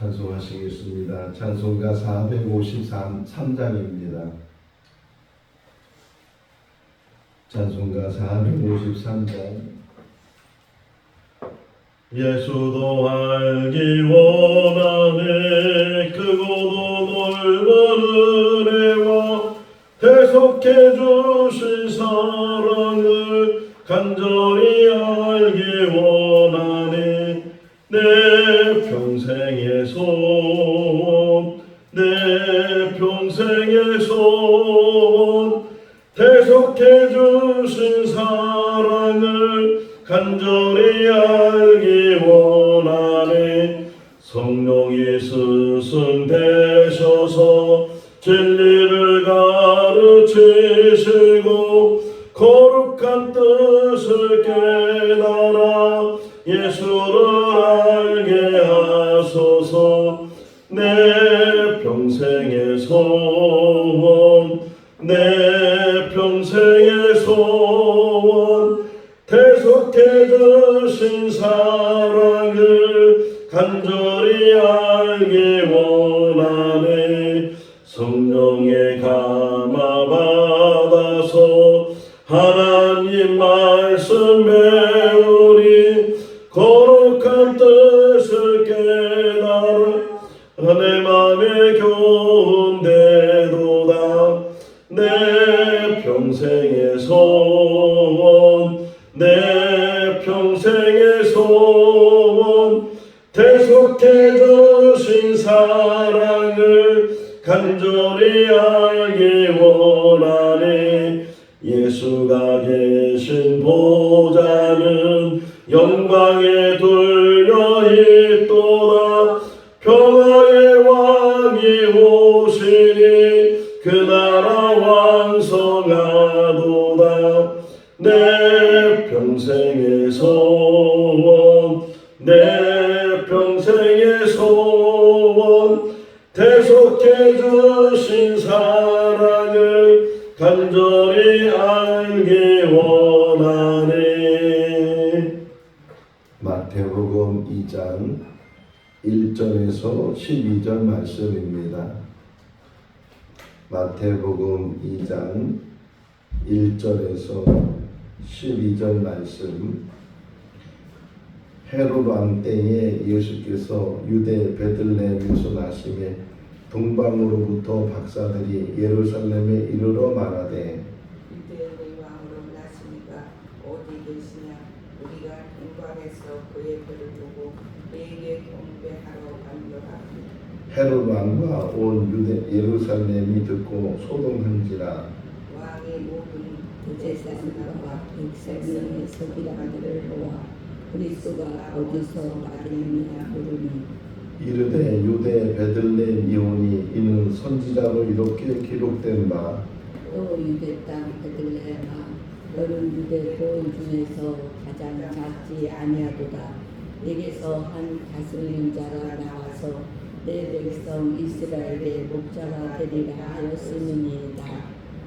찬송하시겠습니다. 찬송가 453장입니다. 찬송가 453장. 예수도 알기 원하네. 크고도 넓은 은혜와 대속해 주신 사랑을 간절히 알기 원하네. 내 평생의 소원, 내 평생의 소원, 대속해 주신 사랑을 간절히 알기 원하네. 성령이 스승되셔서 진리를 가르치시고 거룩한 뜻을 깨달아 예수를 알게 하소서. 내 평생의 소원, 내 평생의 소원, 대속해 주신 사랑을 간절히 알기 원하네. 성령의 감화 받아서 하나님 말씀 배우니 거룩한 뜻을 깨달아 내 맘에 교훈되도다. 내 평생의 소원, 내 평생의 소원, 대속해 주신 사랑을 간절히 알기 원하네. 예수가 계신 보좌는 영광에 둘려 있도다. 평화의 왕이 오시니 그 나라 완성하도다. 내 평생의 소원, 내 평생의 소원, 대속해 주신 사랑을 간절히 알기 원하네. 마태복음 2장 1절에서 12절 말씀입니다. 마태복음 2장 1절에서 12절 말씀. 헤롯 왕 때에 예수께서 유대 베들레헴에서 나심에 동방으로부터 박사들이 예루살렘에 이르러 말하되 유대의 왕으로 나시니가 어디 계시냐? 우리가 동방에서 그의 배를 보고 그에게 경배하러 간도다. 헤롯 왕과 온 유대 예루살렘이 듣고 소동한지라. 왕이 모든 대제사장과 100명의 서기관들을 모아 그리스도가 어디서 나타났느냐 물으니 이르되 유대 베들레헴 이오니 이는 선지자로 이렇게 기록된 바. 또 유대 땅 베들레헴아 너는 유대 고은 중에서 가장 작지 아니하도다. 내게서 한 다스리는 자가 나와서 내 백성 이스라엘의 목자가 되리라 하였음이니이다.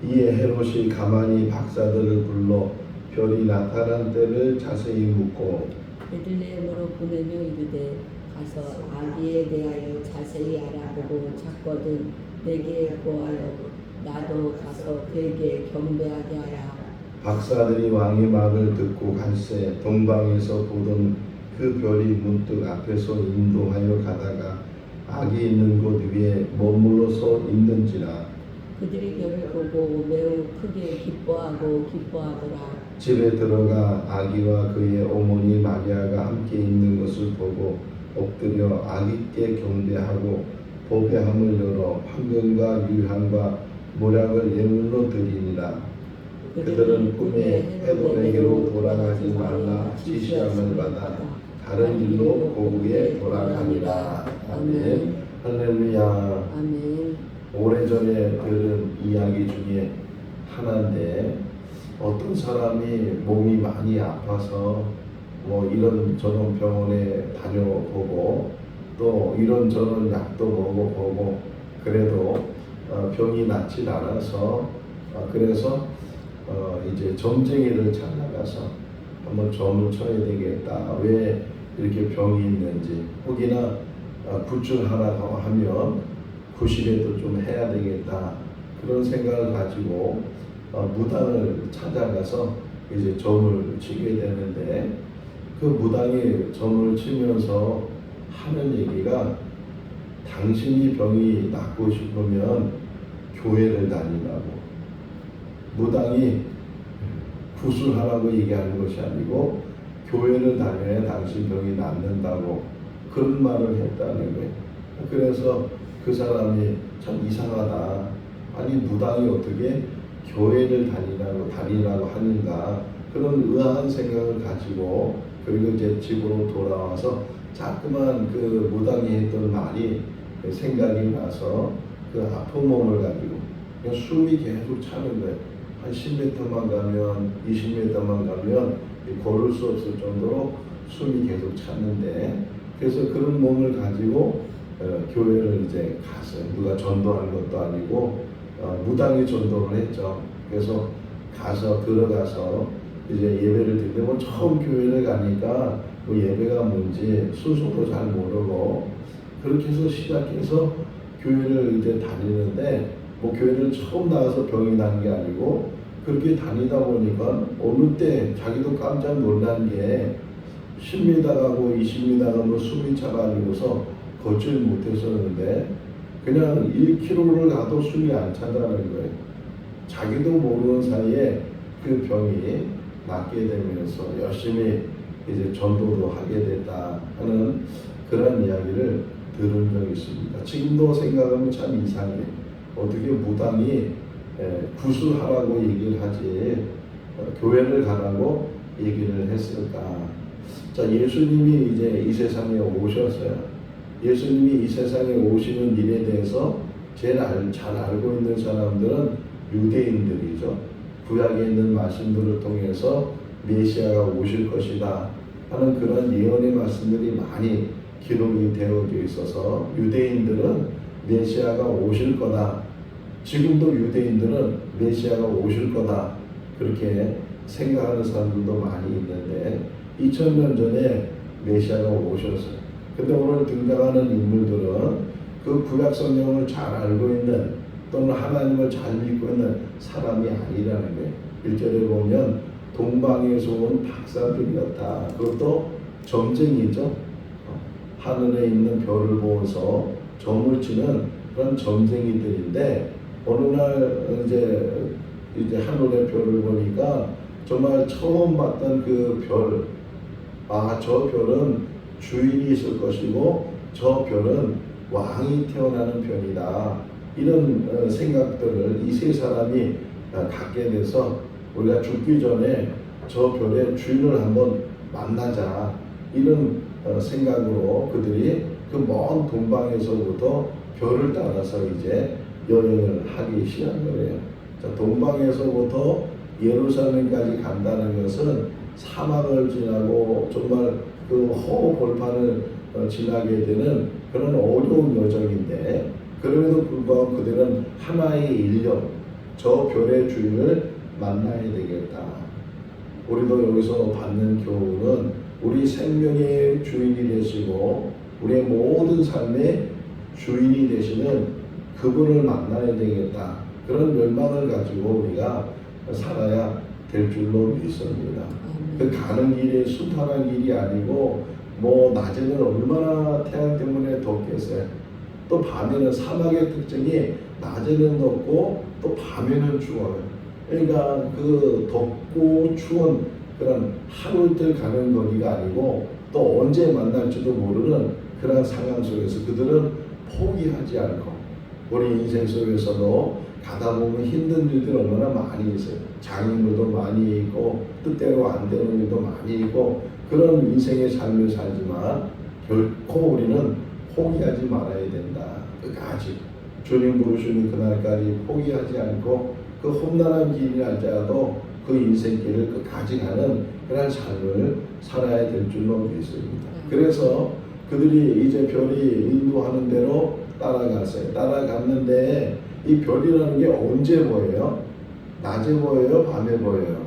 이에 헤롯이 가만히 박사들을 불러 별이 나타난 때를 자세히 묻고 베들레헴으로 보내며 이르되 가서 아기에 대하여 자세히 알아보고 찾거든 내게 보아요. 나도 가서 그에게 경배하게 하라. 박사들이 왕의 말을 듣고 갈새 동방에서 보던 그 별이 문득 앞에서 인도하여 가다가 아기 있는 곳 위에 머물러서 있는지라. 그들이 별을 보고 매우 크게 기뻐하더라. 집에 들어가 아기와 그의 어머니 마리아가 함께 있는 것을 보고 엎드려 아기께 경배하고 보배함을 열어 황금과 유향과 모략을 예물로 드리니라. 그들은 꿈에 헤롯에게로 돌아가지 말라 지시함을 받아 다른 길로 고국에 돌아가니라. 아멘. 할렐루야. 아멘. 오래전에 들은 이야기 중에 하나인데 어떤 사람이 몸이 많이 아파서 뭐 이런저런 병원에 다녀보고 또 이런저런 약도 먹어보고 그래도 병이 낫질 않아서 그래서 이제 점쟁이를 찾아가서 한번 점을 쳐야 되겠다. 왜 이렇게 병이 있는지 혹이나 구출하라고 하면 구실에도 좀 해야 되겠다 그런 생각을 가지고 무당을 찾아가서 이제 점을 치게 되는데 그 무당이 점을 치면서 하는 얘기가 당신이 병이 낫고 싶으면 교회를 다니라고 무당이 구술하라고 얘기하는 것이 아니고 교회를 다녀야 당신 병이 낫는다고 그런 말을 했다는 거예요. 그래서 그 사람이 참 이상하다. 아니 무당이 어떻게 교회를 다니라고 하는가 그런 의아한 생각을 가지고 그리고 이제 집으로 돌아와서 자꾸만 그 무당이 했던 말이 생각이 나서 그 아픈 몸을 가지고 그냥 숨이 계속 차는 거예요. 한 10m만 가면 20m만 가면 걸을 수 없을 정도로 숨이 계속 찼는데 그래서 그런 몸을 가지고 교회를 이제 갔어요. 누가 전도하는 것도 아니고 무당이 전도를 했죠. 그래서 들어가서 이제 예배를 드리는데 뭐 처음 교회를 가니까 뭐 예배가 뭔지 순서도 잘 모르고 그렇게 해서 시작해서 교회를 이제 다니는데 뭐 교회를 처음 나가서 병이 난 게 아니고 그렇게 다니다 보니까 어느 때 자기도 깜짝 놀란 게 10m 가고 20m 가면 숨이 차가지고서 걷질 못했었는데 그냥 1km를 가도 숨이 안 찬다는 거예요. 자기도 모르는 사이에 그 병이 낫게 되면서 열심히 이제 전도도 하게 됐다 하는 그런 이야기를 들은 적이 있습니다. 지금도 생각하면 참 이상해요. 어떻게 무당이 구술하라고 얘기를 하지 교회를 가라고 얘기를 했을까? 자, 예수님이 이제 이 세상에 오셨어요. 예수님이 이 세상에 오시는 일에 대해서 제일 잘 알고 있는 사람들은 유대인들이죠. 구약에 있는 말씀들을 통해서 메시아가 오실 것이다 하는 그런 예언의 말씀들이 많이 기록이 되어져 있어서 유대인들은 메시아가 오실 거다. 지금도 유대인들은 메시아가 오실 거다. 그렇게 생각하는 사람들도 많이 있는데 2000년 전에 메시아가 오셨어요. 근데 오늘 등장하는 인물들은 그 구약 성경을 잘 알고 있는 또는 하나님을 잘 믿고 있는 사람이 아니라는 거예요. 1절에 보면 동방에서 온 박사들이었다. 그것도 점쟁이죠. 하늘에 있는 별을 보면서 점을 치는 그런 점쟁이들인데 어느 날 이제 하늘의 별을 보니까 정말 처음 봤던 그 별, 저 별은 주인이 있을 것이고 저 별은 왕이 태어나는 별이다. 이런 생각들을 이 세 사람이 갖게 돼서 우리가 죽기 전에 저 별의 주인을 한번 만나자. 이런 생각으로 그들이 그 먼 동방에서부터 별을 따라서 이제 여행을 하기 시작한 거예요. 자, 동방에서부터 예루살렘까지 간다는 것은 사막을 지나고 정말 그 허벌판을 지나게 되는 그런 어려운 여정인데 그럼에도 불구하고 그들은 하나의 일념, 저 별의 주인을 만나야 되겠다. 우리도 여기서 받는 교훈은 우리 생명의 주인이 되시고 우리의 모든 삶의 주인이 되시는 그분을 만나야 되겠다. 그런 열망을 가지고 우리가 살아야 될 줄로 믿습니다. 그 가는 길이 순탄한 길이 아니고 뭐 낮에는 얼마나 태양 때문에 덥겠어요. 또 밤에는 사막의 특징이 낮에는 덥고 또 밤에는 추워요. 그러니까 그 덥고 추운 그런 하루 이틀 가는 거리가 아니고 또 언제 만날지도 모르는 그런 상황 속에서 그들은 포기하지 않고 우리 인생 속에서도 가다 보면 힘든 일들 얼마나 많이 있어요. 장애물도 많이 있고 뜻대로 안 되는 일도 많이 있고 그런 인생의 삶을 살지만 결코 우리는 포기하지 말아야 된다. 끝까지 주님 부르시는 그날까지 포기하지 않고 그 험난한 길이랄지라도 그 인생길을 끝까지 가는 그런 삶을 살아야 될 줄로 믿습니다. 그래서 그들이 이제 별이 인도하는 대로 따라갔어요. 따라갔는데 이 별이라는 게 언제 보여요? 낮에 보여요? 밤에 보여요?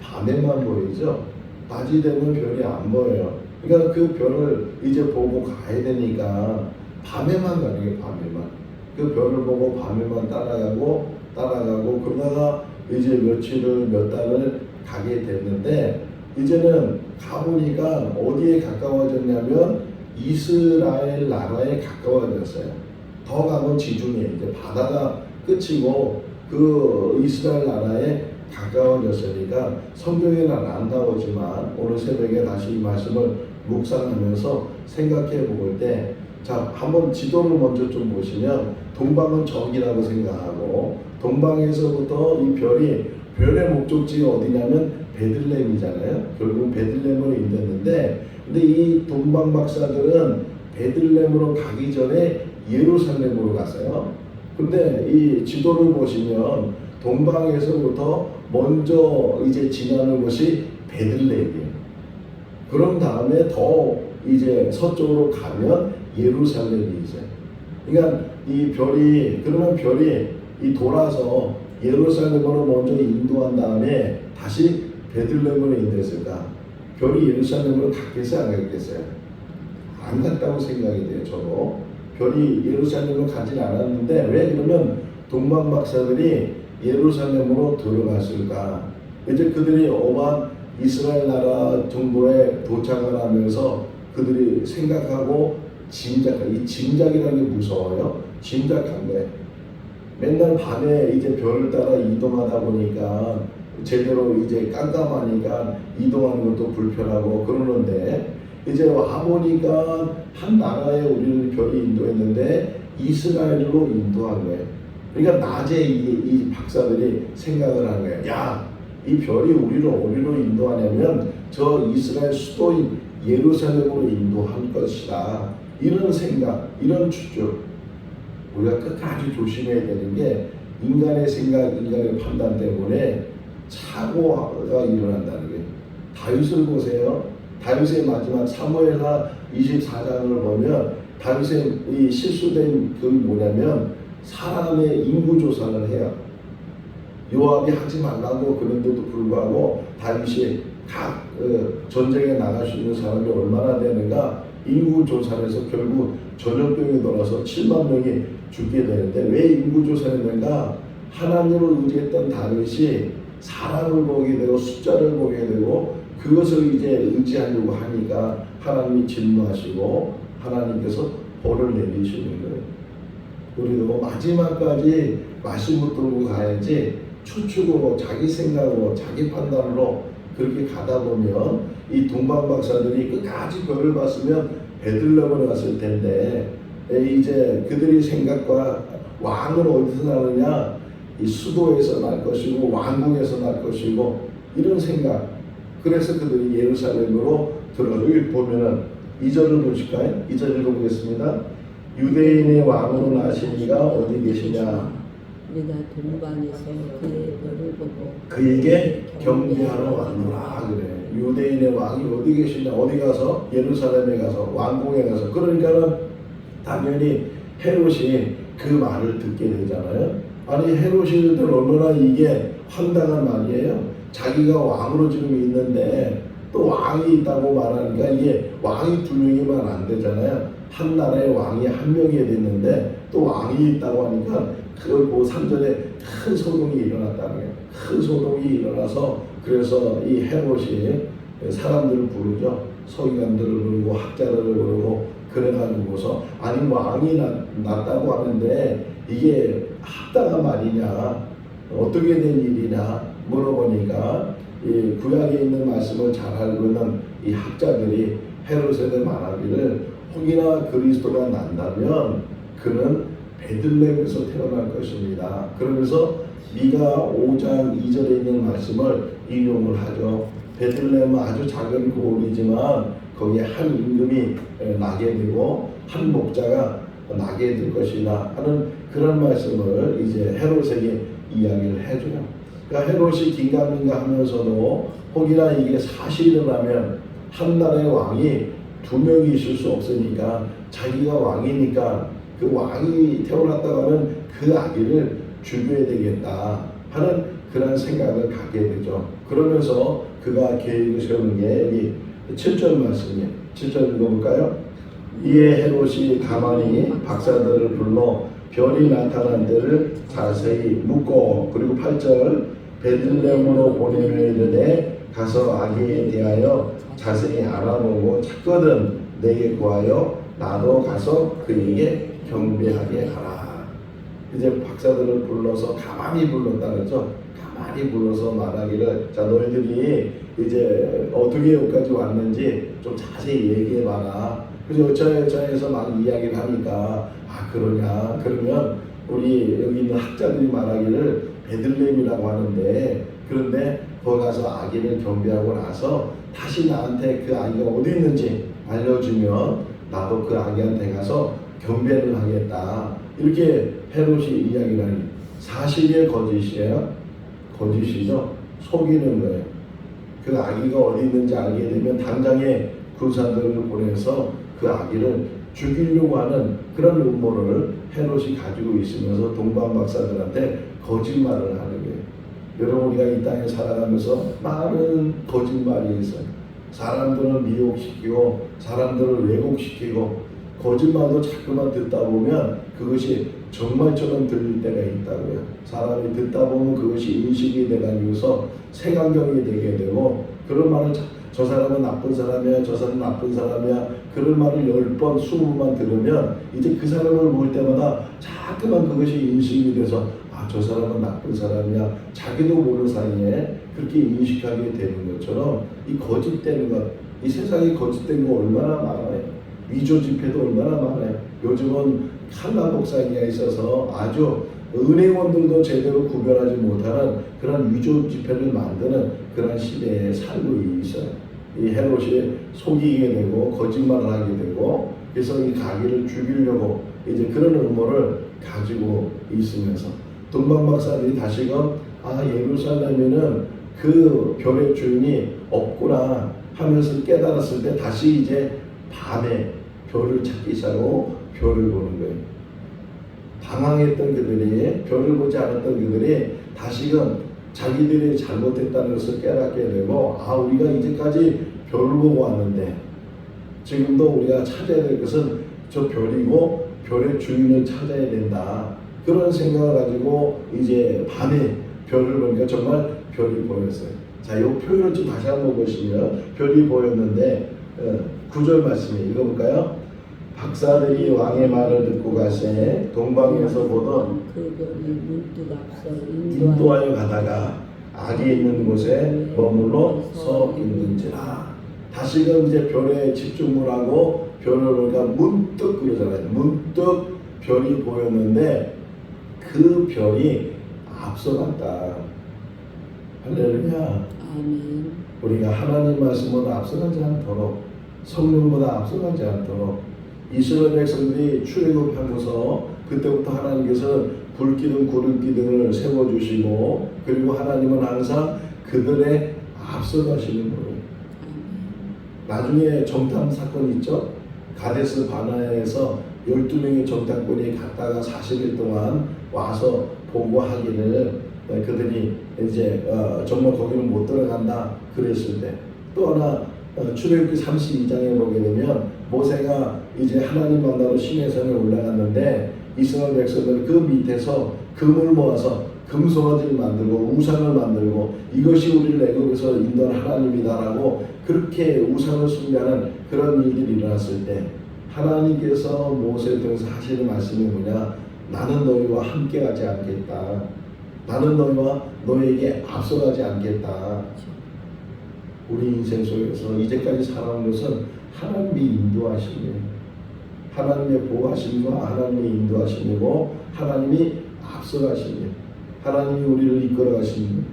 밤에만 보이죠. 낮이 되면 별이 안 보여요. 그러니까 그 별을 이제 보고 가야 되니까 밤에만 가는 게 밤에만. 그 별을 보고 밤에만 따라가고 그러다가 이제 며칠을 몇 달을 가게 됐는데 이제는 가보니까 어디에 가까워졌냐면 이스라엘 나라에 가까워졌어요. 더 가면 지중해 이제 바다가 끝이고 그 이스라엘 나라에 가까워졌으니까 성경에는 안 나오지만 오늘 새벽에 다시 이 말씀을 묵상하면서 생각해 볼 때 자, 한번 지도를 먼저 좀 보시면 동방은 적이라고 생각하고 동방에서부터 이 별의 목적지가 어디냐면 베들레헴이잖아요. 결국 베들레헴으로 인도했는데 근데 이 동방 박사들은 베들레헴으로 가기 전에 예루살렘으로 갔어요. 근데 이 지도를 보시면 동방에서부터 먼저 이제 지나는 곳이 베들레헴이에요. 그런 다음에 더 이제 서쪽으로 가면 예루살렘이 있어요. 그러니까 이 별이 이 돌아서 예루살렘으로 먼저 인도한 다음에 다시 베들레헴으로 인도했을까? 별이 예루살렘으로 갔겠어요, 안 갔겠어요? 안 갔다고 생각이 돼요, 저도. 별이 예루살렘으로 가진 않았는데 왜 그러면 동방 박사들이 예루살렘으로 들어갔을까? 이제 그들이 오만 이스라엘 나라 정도에 도착을 하면서 그들이 생각하고 이 짐작이라는 게 무서워요. 짐작한 거예요. 맨날 밤에 이제 별을 따라 이동하다 보니까 제대로 이제 깜깜하니까 이동하는 것도 불편하고 그러는데 이제 와보니까 한 나라에 우리는 별이 인도했는데 이스라엘로 인도한 거예요. 그러니까 낮에 이 박사들이 생각을 한 거예요. 야, 이 별이 우리를 어디로 인도하냐면 저 이스라엘 수도인 예루살렘으로 인도할 것이다. 이런 생각, 이런 추측. 우리가 끝까지 조심해야 되는 게 인간의 생각, 인간의 판단 때문에 사고가 일어난다는 게. 다윗을 보세요. 다윗의 마지막 사무엘하 24장을 보면 다윗의 이 실수된 그 뭐냐면 사람의 인구 조사를 해요. 요압이 하지 말라고 그런데도 불구하고 다윗이 각 전쟁에 나갈 수 있는 사람이 얼마나 되는가 인구 조사를 해서 결국 전염병이 돌아서 7만 명이 죽게 되는데 왜 인구 조사를 했는가? 하나님을 의지했던 다윗이 사람을 보게 되고 숫자를 보게 되고 그것을 이제 의지하려고 하니까 하나님이 진노하시고 하나님께서 벌을 내리시는 거예요. 우리도 마지막까지 말씀 붙들고 가야지 추측으로 자기 생각으로 자기 판단으로 그렇게 가다 보면 이 동방 박사들이 끝까지 별을 봤으면 베들레헴을 갔을 텐데 이제 그들이 생각과 왕은 어디서 나느냐 이 수도에서 날 것이고 왕궁에서 날 것이고 이런 생각 그래서 그들이 예루살렘으로 들어가기 보면은 2절을 보실까요? 2절 읽어보겠습니다. 유대인의 왕으로 나신 이가 어디 계시냐 우리가 동방에서 그의 별을 보고 그에게 경배하러 왔노라 그래. 유대인의 왕이 어디 계시냐 어디 가서 예루살렘에 가서 왕궁에 가서 그러니까는 당연히 헤롯이 그 말을 듣게 되잖아요. 아니 헤롯이들 얼마나 이게 황당한 말이에요. 자기가 왕으로 지금 있는데 또 왕이 있다고 말하니까 이게 왕이 두 명이면 안 되잖아요. 한 나라에 왕이 한 명이 됐는데 또 왕이 있다고 하니까 그리고 3절에 큰 소동이 일어났다는 거예요. 큰 소동이 일어나서 그래서 이 헤롯이 사람들을 부르죠. 서기관들을 부르고 학자들을 부르고 그래가지고서 아니 왕이 났다고 하는데 이게 합당한 말이냐 어떻게 된 일이냐 물어보니까 이 구약에 있는 말씀을 잘 알고 있는 이 학자들이 헤롯에게 말하기를 혹이나 그리스도가 난다면 그는 베들레헴에서 태어날 것입니다. 그러면서 미가 5장 2절에 있는 말씀을 인용을 하죠. 베들레헴은 아주 작은 고을이지만 거기에 한 임금이 나게 되고 한 목자가 나게 될 것이다 하는 그런 말씀을 이제 헤롯에게 이야기를 해줘요. 그러니까 헤롯이 긴가민가 하면서도 혹이나 이게 사실이라면 한 나라의 왕이 두 명이 있을 수 없으니까 자기가 왕이니까 그 왕이 태어났다고 하는 그 아기를 죽여야 되겠다 하는 그런 생각을 갖게 되죠. 그러면서 그가 계획을 세우는 게 이 7절 말씀이에요. 7절 읽어볼까요? 이에 헤롯이 가만히 박사들을 불러 별이 나타난 때를 자세히 묻고, 그리고 8절 베들레헴으로 보내며 이르되 가서 아기에 대하여 자세히 알아보고 찾거든 내게 구하여 나도 가서 그에게 경배하게 하라. 이제 박사들을 불러서 가만히 불렀다 그랬죠. 가만히 불러서 말하기를, 자 너희들이 이제 어떻게 여기까지 왔는지 좀 자세히 얘기해 봐라. 그래서 여차여차해서 막 이야기를 하니까, 아 그러냐, 그러면 우리 여기 있는 학자들이 말하기를 베들레헴이라고 하는데, 그런데 거기 가서 아기를 경배하고 나서 다시 나한테 그 아기가 어디 있는지 알려주면 나도 그 아기한테 가서 경배를 하겠다. 이렇게 헤롯이 이야기를 하니, 사실이에요, 거짓이에요? 거짓이죠. 속이는 거예요. 그 아기가 어디 있는지 알게 되면 당장에 군사들을 보내서 그 아기를 죽이려고 하는 그런 음모를 헤롯이 가지고 있으면서 동방 박사들한테 거짓말을 하는 거예요. 여러분, 우리가 이 땅에 살아가면서 많은 거짓말이 있어요. 사람들을 미혹시키고 사람들을 왜곡시키고 거짓말도 자꾸만 듣다 보면 그것이 정말처럼 들릴 때가 있다고요. 사람이 듣다 보면 그것이 인식이 돼가지고서 색안경이 되게 되고, 그런 말을 저 사람은 나쁜 사람이야, 저 사람은 나쁜 사람이야, 그런 말을 10번, 20번 들으면 이제 그 사람을 볼 때마다 자꾸만 그것이 인식이 돼서, 아, 저 사람은 나쁜 사람이야, 자기도 모르는 사이에 그렇게 인식하게 되는 것처럼 이 거짓되는 것, 이 세상에 거짓된 거 얼마나 많아요. 위조 지폐도 얼마나 많아요. 요즘은 칼라 복사기가 있어서 아주 은행원들도 제대로 구별하지 못하는 그런 위조 지폐를 만드는 그런 시대에 살고 있어요. 이 헤롯이 속이게 되고 거짓말을 하게 되고, 그래서 이 가기를 죽이려고 이제 그런 음모를 가지고 있으면서 동방 박사들이 다시금, 아, 예루살렘에는 그 별의 주인이 없구나 하면서 깨달았을 때 다시 이제 밤에 별을 찾기 시작하고 별을 보는 거예요. 당황했던 그들이, 별을 보지 않았던 그들이 다시금 자기들이 잘못했다는 것을 깨닫게 되고, 아, 우리가 이제까지 별을 보고 왔는데 지금도 우리가 찾아야 될 것은 저 별이고 별의 주인을 찾아야 된다. 그런 생각을 가지고 이제 밤에 별을 보니까 정말 별이 보였어요. 자, 이 표현을 좀 다시 한번 보시면, 별이 보였는데 9절 말씀에 읽어볼까요? 박사들이 왕의 말을 듣고 가세 동방에서 보던 그 별이 문득 앞서 인도하여 가다가 악이 있는 곳에 머물러 서 있는지라. 다시금 이제 별에 집중을 하고 별을 보니까 문득 그러잖아요. 문득 별이 보였는데 그 별이 앞서갔다. 할렐루야. 아멘. 우리가 하나님 말씀보다 앞서가지 않도록, 성령보다 앞서가지 않도록, 이스라엘 백성들이 출애굽하면서 그때부터 하나님께서 불기둥 구름기둥을 세워주시고, 그리고 하나님은 항상 그들의 앞서가시는 거예요. 나중에 정탐 사건이 있죠. 가데스 바나에서 12명의 정탐꾼이 갔다가 40일 동안 와서 보고하기를, 그들이 이제 정말 거기는 못 들어간다 그랬을 때, 또 하나 출애굽기 32장에 보게 되면 모세가 이제 하나님 만나러 시내산에 올라갔는데 이스라엘 백성들은 그 밑에서 금을 모아서 금송아지를 만들고 우상을 만들고, 이것이 우리를 애굽에서 인도한 하나님이다라고 그렇게 우상을 숭배하는 그런 일들이 일어났을 때 하나님께서 모세를 통해서 하시는 말씀이 뭐냐? 나는 너희와 함께 가지 않겠다. 나는 너희에게 앞서가지 않겠다. 우리 인생 속에서 이제까지 살아온 것은 하나님이 인도하심이에요. 하나님의 보호하심과 하나님의 인도하심이고, 하나님이 앞서가심이에요. 하나님이 우리를 이끌어가십니다.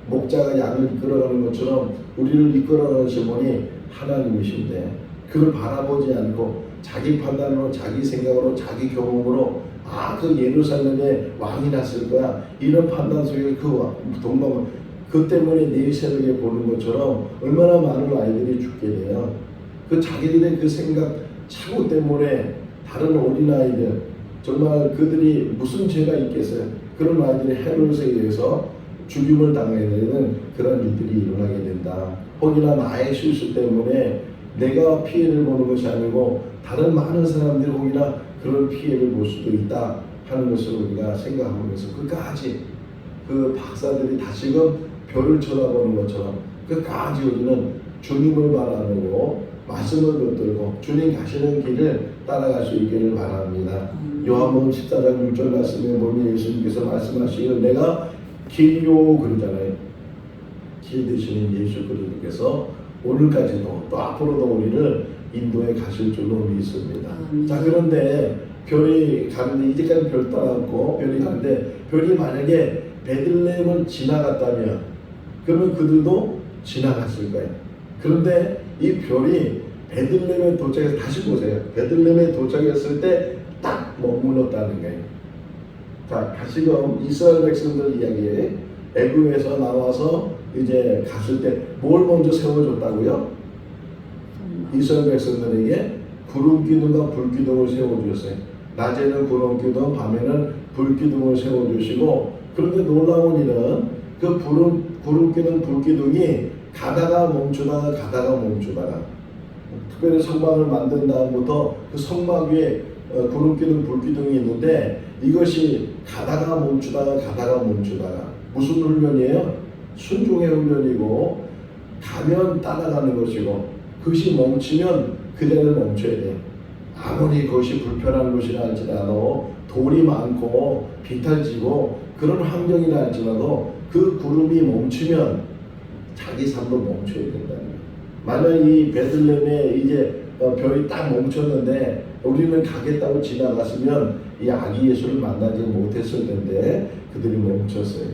목자가 양을 이끌어가는 것처럼 우리를 이끌어가시는 분이 하나님이신데, 그걸 바라보지 않고 자기 판단으로, 자기 생각으로, 자기 경험으로, 아, 그 예루살렘에 왕이 났을 거야, 이런 판단 속에 그 동방, 그 때문에 네 새벽에 보는 것처럼 얼마나 많은 아이들이 죽게 돼요. 그 자기들의 그 생각 착오 때문에 다른 어린아이들, 정말 그들이 무슨 죄가 있겠어요. 그런 아이들이 헤롯에 의해서 죽임을 당하게 되는 그런 일들이 일어나게 된다. 혹이나 나의 실수 때문에 내가 피해를 보는 것이 아니고 다른 많은 사람들이 혹이나 그런 피해를 볼 수도 있다 하는 것을 우리가 생각하면서 끝까지 그 박사들이 다시금 별을 쳐다보는 것처럼 끝까지 우리는 주님을 바라보고 말씀을 붙들고 주님 가시는 길을 따라갈 수 있기를 바랍니다. 요한복음 14장 6절 말씀에 보면 예수님께서 말씀하시기를 내가 길요 그러잖아요. 길 되시는 예수 그리스도께서 오늘까지도 또 앞으로도 우리를 인도에 가실 줄로 믿습니다. 자, 그런데 별이 가는데 이제까지 별 떠났고 별이 가는데 별이 만약에 베들레헴을 지나갔다면 그러면 그들도 지나갔을 거예요. 그런데 이 별이 베들레헴에 도착해서 다시 보세요. 베들레헴에 도착했을 때 딱 머물렀다는 거예요. 자, 다시금 이스라엘 백성들 이야기에 애굽에서 나와서 이제 갔을 때 뭘 먼저 세워줬다고요? 이스라엘 백성들에게 구름 기둥과 불 기둥을 세워주셨어요. 낮에는 구름 기둥, 밤에는 불 기둥을 세워주시고, 그런데 놀라운 일은 그 구름 기둥, 불 기둥이 가다가 멈추다가 가다가 멈추다가, 특별히 성막을 만든 다음부터 그 성막 위에 구름 기둥, 불 기둥이 있는데 이것이 가다가 멈추다가 가다가 멈추다가 무슨 훈련이에요? 순종의 훈련이고 가면 따라가는 것이고 그것이 멈추면 그 자리를 멈춰야 돼. 아무리 그것이 불편한 곳이라 할지라도 돌이 많고 비탈지고 그런 환경이라 할지라도 그 구름이 멈추면 자기 삶도 멈춰야 된다는 거예요. 만약 이 베들레헴에 이제 별이 딱 멈췄는데 우리는 가겠다고 지나갔으면 이 아기 예수를 만나지 못했을 텐데 그들이 멈췄어요.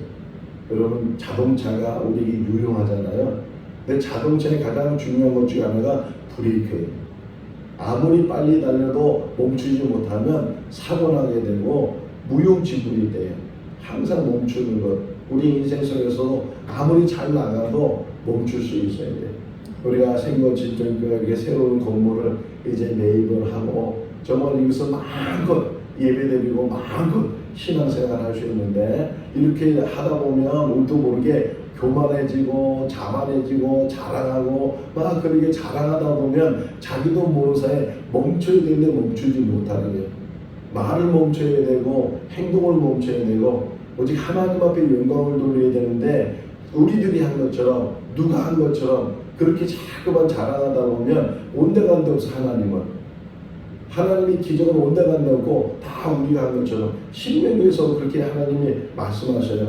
여러분, 자동차가 우리에게 유용하잖아요. 근데 자동차의 가장 중요한 것 중에 하나가 브레이크예요. 아무리 빨리 달려도 멈추지 못하면 사고 나게 되고 무용지물이 돼요. 항상 멈추는 것. 우리 인생 속에서도 아무리 잘 나가도 멈출 수 있어야 돼요. 우리가 생거진정교회에 새로운 건물을 이제 매입을 하고 정말 여기서 마음껏 예배드리고 마음껏 신앙생활 할 수 있는데 이렇게 하다 보면 우리도 모르게 교만해지고 자만해지고 자랑하고 막 그렇게 자랑하다 보면 자기도 모르는 사이에 멈춰야 되는데 멈추지 못하는 거예요. 말을 멈춰야 되고 행동을 멈춰야 되고 오직 하나님 앞에 영광을 돌려야 되는데 우리들이 한 것처럼 누가 한 것처럼 그렇게 자꾸만 자랑하다 보면 온데간데 없어. 하나님이 기적은 온데간데 없고 다 우리가 한 것처럼 신명기에서 그렇게 하나님이 말씀하셔요.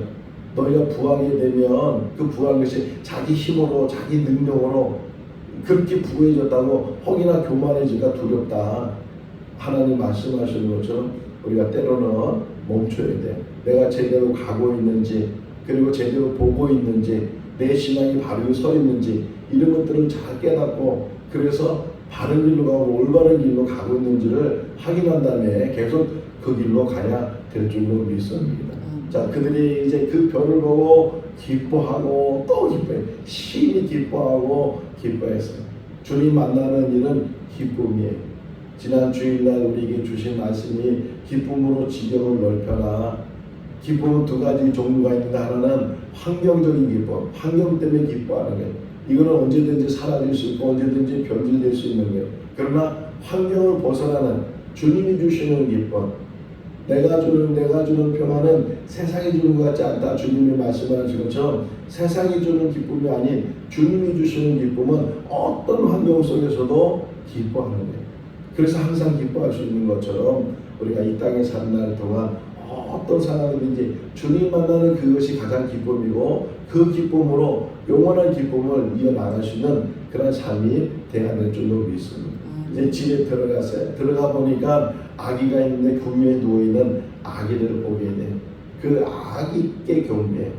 너희가 부하게 되면 그 부한 것이 자기 힘으로 자기 능력으로 그렇게 부해졌다고 혹이나 교만해지기가 두렵다. 하나님 말씀하시는 것처럼 우리가 때로는 멈춰야 돼. 내가 제대로 가고 있는지 그리고 제대로 보고 있는지 내 신앙이 바로 서 있는지 이런 것들을 잘 깨닫고 그래서 바른 길로 가고 올바른 길로 가고 있는지를 확인한 다음에 계속 그 길로 가야 될 줄로 믿습니다. 자, 그들이 이제 그 별을 보고 기뻐하고 또 기뻐해. 심히 기뻐하고 기뻐했어요. 주님 만나는 일은 기쁨이에요. 지난 주일날 우리에게 주신 말씀이 기쁨으로 지경을 넓혀라. 기쁨은 두 가지 종류가 있는데 하나는 환경적인 기쁨, 환경 때문에 기뻐하는 거예요. 이거는 언제든지 사라질 수 있고 언제든지 변질될 수 있는 거예요. 그러나 환경을 벗어나는 주님이 주시는 기쁨, 내가 주는 평안은 세상이 주는 것 같지 않다. 주님이 말씀하신 것처럼 세상이 주는 기쁨이 아닌 주님이 주시는 기쁨은 어떤 환경 속에서도 기뻐하는 거예요. 그래서 항상 기뻐할 수 있는 것처럼 우리가 이 땅에 사는 날 동안 어떤 상황이든지 주님 만나는 그것이 가장 기쁨이고 그 기쁨으로 영원한 기쁨을 이어나갈 수 있는 그런 삶이 되어야 될 줄로 믿습니다. 이제 집에 들어갔어요. 들어가 보니까 아기가 있는데 그 위에 누워있는 아기를 보게 돼요. 그 아기께 경배해요.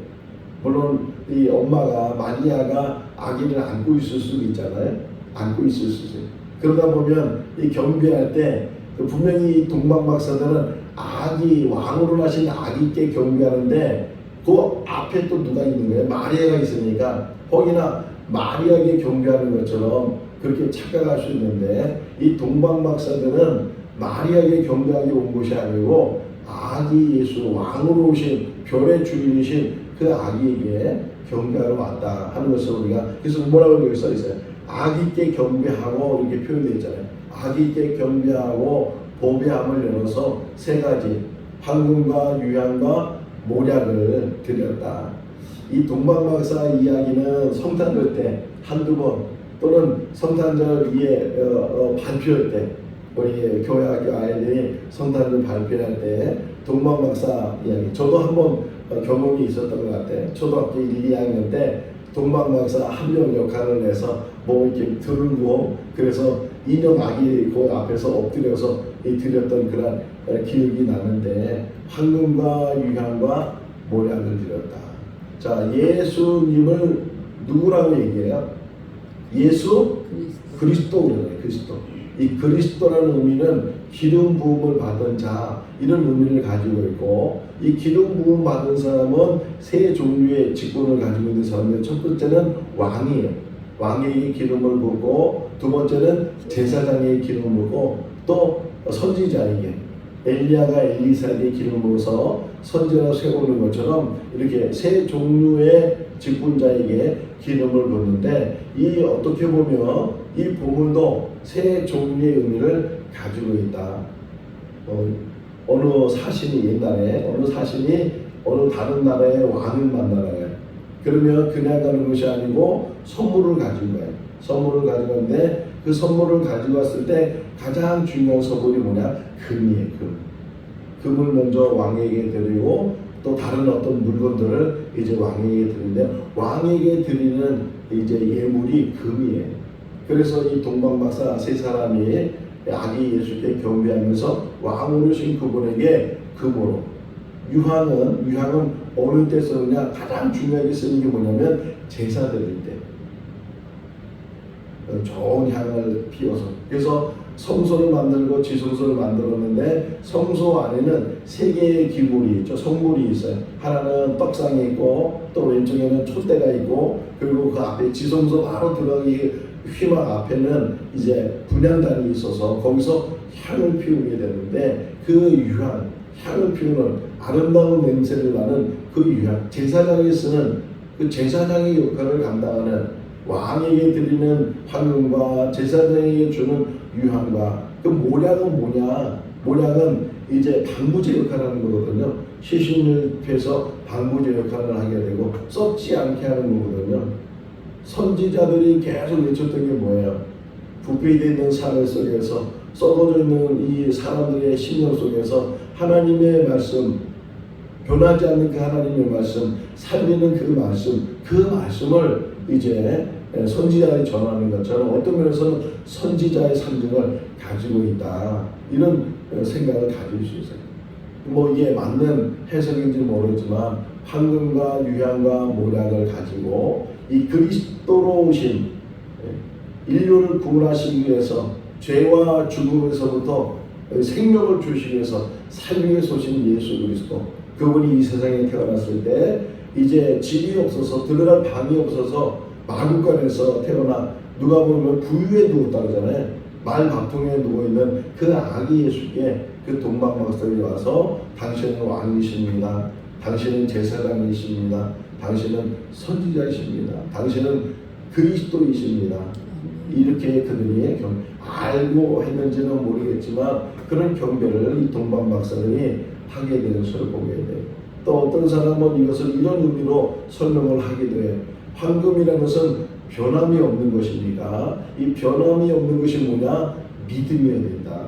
물론 이 엄마가 마리아가 아기를 안고 있을 수도 있잖아요. 안고 있을 수 있어요. 그러다 보면 이 경배할 때 분명히 동방박사들은 아기 왕으로 나신 아기께 경배하는데 그 앞에 또 누가 있는 거예요? 마리아가 있으니까 혹이나 마리아에게 경배하는 것처럼 그렇게 착각할 수 있는데 이 동방박사들은 마리아에게 경배하기 온 것이 아니고 아기 예수 왕으로 오신 별의 주인이신 그 아기에게 경배하러 왔다 하는 것을 우리가 그래서 뭐라고 여기 써 있어요? 악이 있게 경배하고 이렇게 표현되어 있잖아요. 악이 있게 경배하고 보배함을 열어서 세 가지 황금과 유향과 모략을 드렸다. 이 동방박사 이야기는 성탄절 때 한두 번 또는 성탄절 위에 발표할 때 우리 교회학교 아이들이 성탄절 발표할 때 동방박사 이야기 저도 한번 경험이 있었던 것 같아요. 초등학교 1, 2학년 때 동방박사 한 명 역할을 해서 뭐 이렇게 들고 그래서 인형 아기 그 앞에서 엎드려서 드렸던 그런 기억이 나는데 황금과 유향과 모략을 드렸다. 자, 예수님을 누구라고 얘기해요? 예수 그리스도 그러잖아요. 그리스도. 이 그리스도라는 의미는 기름 부음을 받은 자 이런 의미를 가지고 있고 이 기름 부음 받은 사람은 세 종류의 직분을 가지고 있는 사람인데 첫 번째는 왕이에요. 왕에게 기름을 붓고 두 번째는 제사장에게 기름을 붓고 또 선지자에게 엘리야가 엘리사에게 기름을 부어서 선지자를 세우는 것처럼 이렇게 세 종류의 직분자에게 기름을 붓는데 이 어떻게 보면 이 보물도 세 종류의 의미를 가지고 있다. 어느 사신이 옛날에 어느 사신이 어느 다른 나라의 왕을 만나요. 그러면 그냥 가는 것이 아니고 선물을 가지고 가요. 선물을 가져가는데 그 선물을 가지고 왔을 때 가장 중요한 선물이 뭐냐? 금이에요. 금을 먼저 왕에게 드리고 또 다른 어떤 물건들을 이제 왕에게 드리는데 왕에게 드리는 이제 예물이 금이에요. 그래서 이 동방박사 세 사람이 아기 예수께 경배하면서 왕으로 신 그분에게 금으로 유향은 어느 때 쓰느냐 가장 중요하게 쓰는 게 뭐냐면 제사 드릴 때 좋은 향을 피워서 그래서 성소를 만들고 지성소를 만들었는데 성소 안에는 세 개의 기물이 있죠. 성물이 있어요. 하나는 떡상이 있고 또 왼쪽에는 촛대가 있고 그리고 그 앞에 지성소 바로 들어가기 휘막 앞에는 이제 분향단이 있어서 거기서 향을 피우게 되는데 그 향을 피우는 아름다운 냄새를 나는 그 유향 제사장이 쓰는 그 제사장의 역할을 감당하는 왕에게 드리는 황금과 제사장에게 주는 유향과 그 모략은 뭐냐? 모략은 이제 방부제 역할을 하는 거거든요. 시신을패서 방부제 역할을 하게 되고 썩지 않게 하는 거거든요. 선지자들이 계속 외쳤던 게 뭐예요? 부패되어 있는 사회 속에서 썩어져 있는 이 사람들의 심령 속에서 하나님의 말씀 변하지 않는 그 하나님의 말씀 살리는 그 말씀을 이제 선지자들이 전하는 것처럼 어떤 면에서는 선지자의 상징을 가지고 있다 이런 생각을 가질 수 있어요. 뭐 이게 맞는 해석인지 모르지만 황금과 유향과 모략을 가지고 이 그리스도로 오신 인류를 구원하시기 위해서 죄와 죽음에서부터 생명을 주시기 위해서 살기 위해서 오신 예수 그리스도 그분이 이 세상에 태어났을 때 이제 집이 없어서 들어갈 방이 없어서 마구간에서 태어나 누가 보면 부유에 누웠다 그러잖아요. 말 밥통에 누워있는 그 아기 예수께 그 동방박사들이 와서 당신은 왕이십니다. 당신은 제사장이십니다. 당신은 선지자이십니다. 당신은 그리스도이십니다. 이렇게 그들이 알고 했는지는 모르겠지만 그런 경배를 이 동방박사들이 하게 되는 것을 보게 돼요. 또 어떤 사람은 이것을 이런 의미로 설명을 하기도 해요. 황금이라는 것은 변함이 없는 것이니까 이 변함이 없는 것이 뭐냐? 믿음이어야 된다.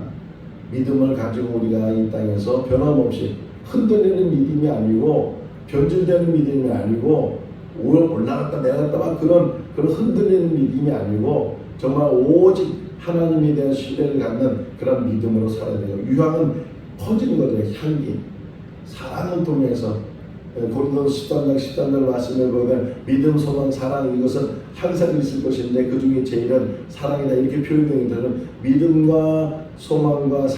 믿음을 가지고 우리가 이 땅에서 변함없이 흔들리는 믿음이 아니고 변질되는 믿음이 아니고 올라갔다 내려갔다 막 그런 흔들리는 믿음이 아니고 정말 오직 하나님에 대한 신뢰를 갖는 그런 믿음으로 살아야 돼요. 유향은 퍼지는 거죠. 향기. 사랑을 통해서 고린도서 13장 말씀을 보면 믿음, 소망, 사랑 이것은 항상 있을 것인데 그 중에 제일은 사랑이다 이렇게 표현되는 것은 믿음과 소망과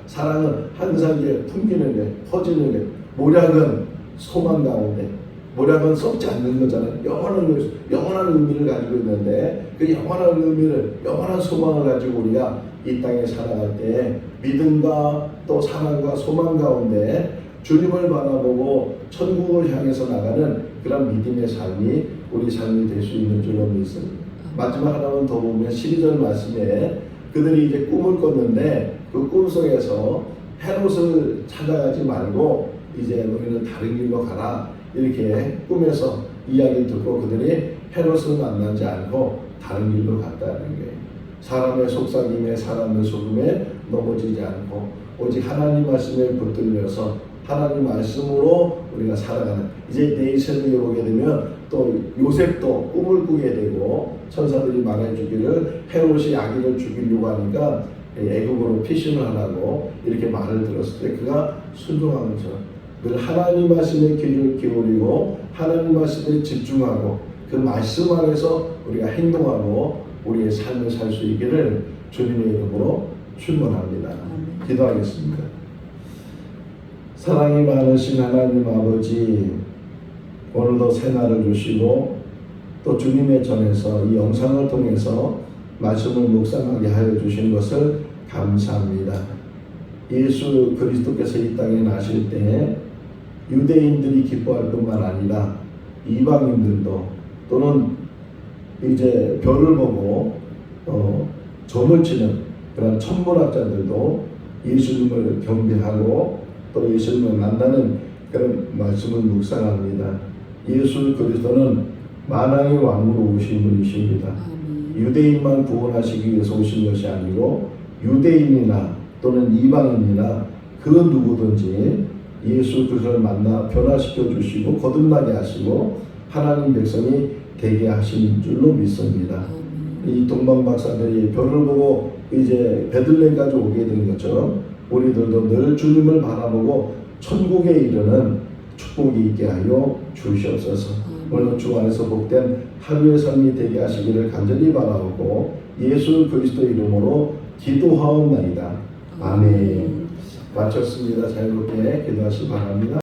사랑은 항상 이제 풍기는 게 퍼지는 게 모략은 소망 가운데 모략은 썩지 않는 거잖아요. 영원한 의미를 가지고 있는데 그 영원한 의미를 영원한 소망을 가지고 우리가 이 땅에 살아갈 때 믿음과 또 사랑과 소망 가운데 주님을 바라보고 천국을 향해서 나가는 그런 믿음의 삶이 우리 삶이 될 수 있는 줄로 믿습니다. 마지막 하나만 더 보면 12절 말씀에 그들이 이제 꿈을 꿨는데 그 꿈 속에서 헤롯을 찾아가지 말고 이제 너희는 다른 길로 가라 이렇게 꿈에서 이야기를 듣고 그들이 헤롯을 만나지 않고 다른 길로 갔다는 거예요. 사람의 속삭임에 사람의 속임에 넘어지지 않고 오직 하나님 말씀에 붙들려서 하나님 말씀으로 우리가 살아가는 이제 네이션에 오게 되면 또 요셉도 꿈을 꾸게 되고 천사들이 말해주기를 헤롯이 아기를 죽이려고 하니까 애국으로 피신을 하라고 이렇게 말을 들었을 때 그가 순종하는 것처럼 늘 하나님 말씀에 귀를 기울이고 하나님 말씀에 집중하고 그 말씀 안에서 우리가 행동하고 우리의 삶을 살 수 있기를 주님의 이름으로 축원합니다. 기도하겠습니다. 사랑이 많으신 하나님 아버지, 오늘도 새날을 주시고 또 주님의 전에서 이 영상을 통해서 말씀을 묵상하게 하여 주신 것을 감사합니다. 예수 그리스도께서 이 땅에 나실 때 유대인들이 기뻐할 뿐만 아니라 이방인들도 또는 이제 별을 보고 점을 치는 그런 천문학자들도 예수님을 경배하고 또 예수님을 만나는 그런 말씀을 묵상합니다. 예수 그리스도는 만왕의 왕으로 오신 분이십니다. 유대인만 구원하시기 위해서 오신 것이 아니고 유대인이나 또는 이방인이나 그 누구든지 예수 그리스도를 만나 변화시켜 주시고 거듭나게 하시고 하나님 백성이 되게 하신 줄로 믿습니다. 이 동방 박사들이 별을 보고 이제 베들레헴까지 오게 된 것처럼 우리들도 늘 주님을 바라보고 천국에 이르는 축복이 있게 하여 주시옵소서. 오늘 주 안에서 복된 하루의 삶이 되게 하시기를 간절히 바라오고 예수 그리스도 이름으로 기도하옵나이다. 아멘. 마쳤습니다. 자유롭게 기도하시기 바랍니다.